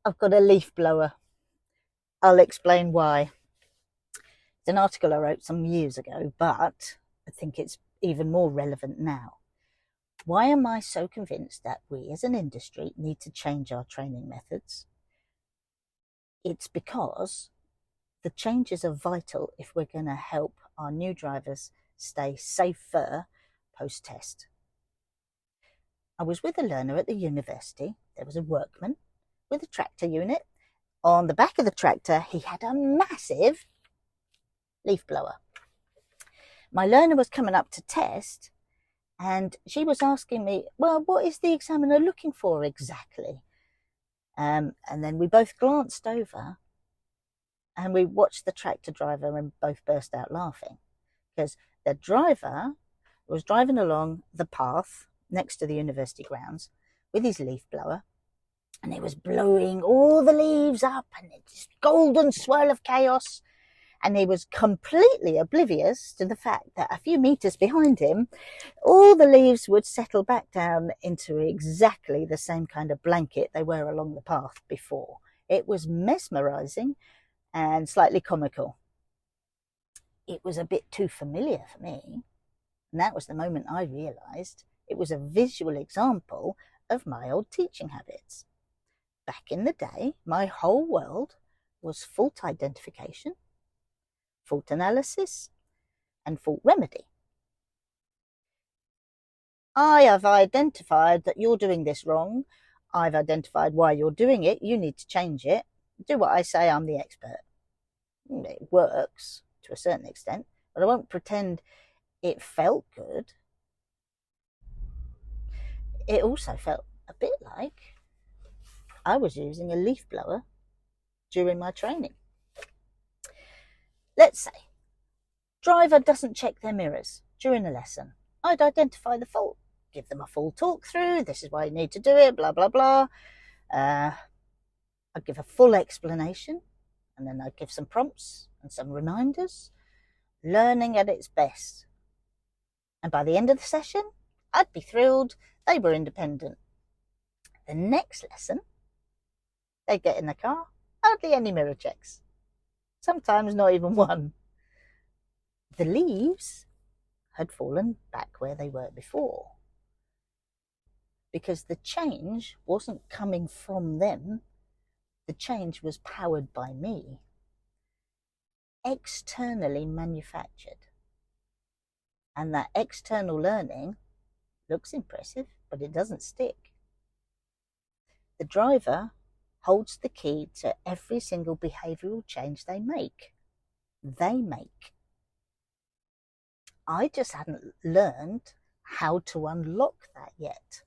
I've got a leaf blower. I'll explain why. It's an article I wrote some years ago, but I think it's even more relevant now. Why am I so convinced that we as an industry need to change our training methods? It's because the changes are vital if we're going to help our new drivers stay safer post-test. I was with a learner at the university. There was a workman with a tractor unit. On the back of the tractor, he had a massive leaf blower. My learner was coming up to test, and she was asking me, well, what is the examiner looking for exactly? And then we both glanced over and we watched the tractor driver and both burst out laughing, because the driver was driving along the path next to the university grounds with his leaf blower, and he was blowing all the leaves up, and it's this golden swirl of chaos. And he was completely oblivious to the fact that a few meters behind him, all the leaves would settle back down into exactly the same kind of blanket they were along the path before. It was mesmerizing and slightly comical. It was a bit too familiar for me. And that was the moment I realized it was a visual example of my old teaching habits. Back in the day, my whole world was fault identification, fault analysis, and fault remedy. I have identified that you're doing this wrong. I've identified why you're doing it. You need to change it. Do what I say, I'm the expert. It works to a certain extent, but I won't pretend it felt good. It also felt a bit like I was using a leaf blower during my training. Let's say driver doesn't check their mirrors during a lesson. I'd identify the fault, give them a full talk through. This is why you need to do it, blah, blah, blah. I'd give a full explanation, and then I'd give some prompts and some reminders. Learning at its best. And by the end of the session, I'd be thrilled they were independent. The next lesson, they'd get in the car, hardly any mirror checks. Sometimes not even one. The leaves had fallen back where they were before, because the change wasn't coming from them. The change was powered by me, externally manufactured. And that external learning looks impressive, but it doesn't stick. The driver holds the key to every single behavioural change they make. I just hadn't learned how to unlock that yet.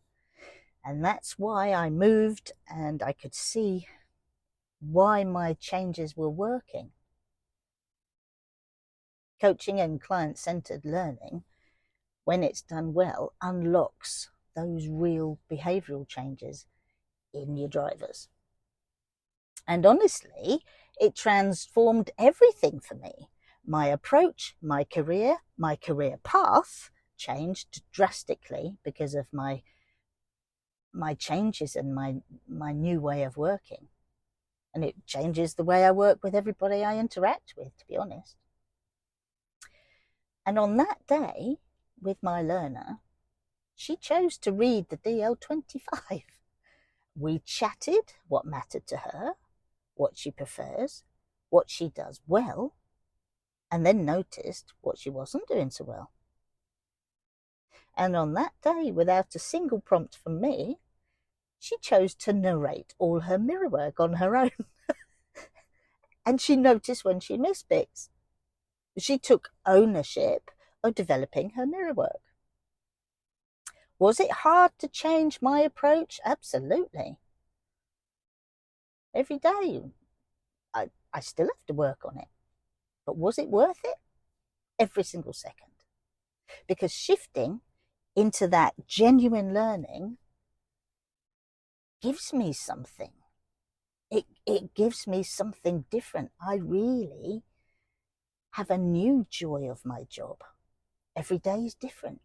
And that's why I moved, and I could see why my changes were working. Coaching and client-centered learning, when it's done well, unlocks those real behavioural changes in your drivers. And honestly, it transformed everything for me. My approach, my career path changed drastically because of my changes and my new way of working. And it changes the way I work with everybody I interact with, to be honest. And on that day, with my learner, she chose to read the DL25. We chatted what mattered to her, what she prefers, what she does well, and then noticed what she wasn't doing so well. And on that day, without a single prompt from me, she chose to narrate all her mirror work on her own. And she noticed when she missed bits. She took ownership of developing her mirror work. Was it hard to change my approach? Absolutely. Every day, I still have to work on it. But was it worth it? Every single second. Because shifting into that genuine learning gives me something. It gives me something different. I really have a new joy of my job. Every day is different.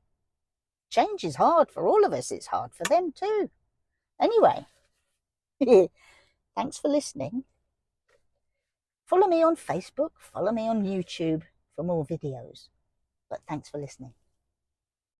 Change is hard for all of us. It's hard for them too. Anyway, Thanks for listening. Follow me on Facebook, follow me on YouTube for more videos. But thanks for listening.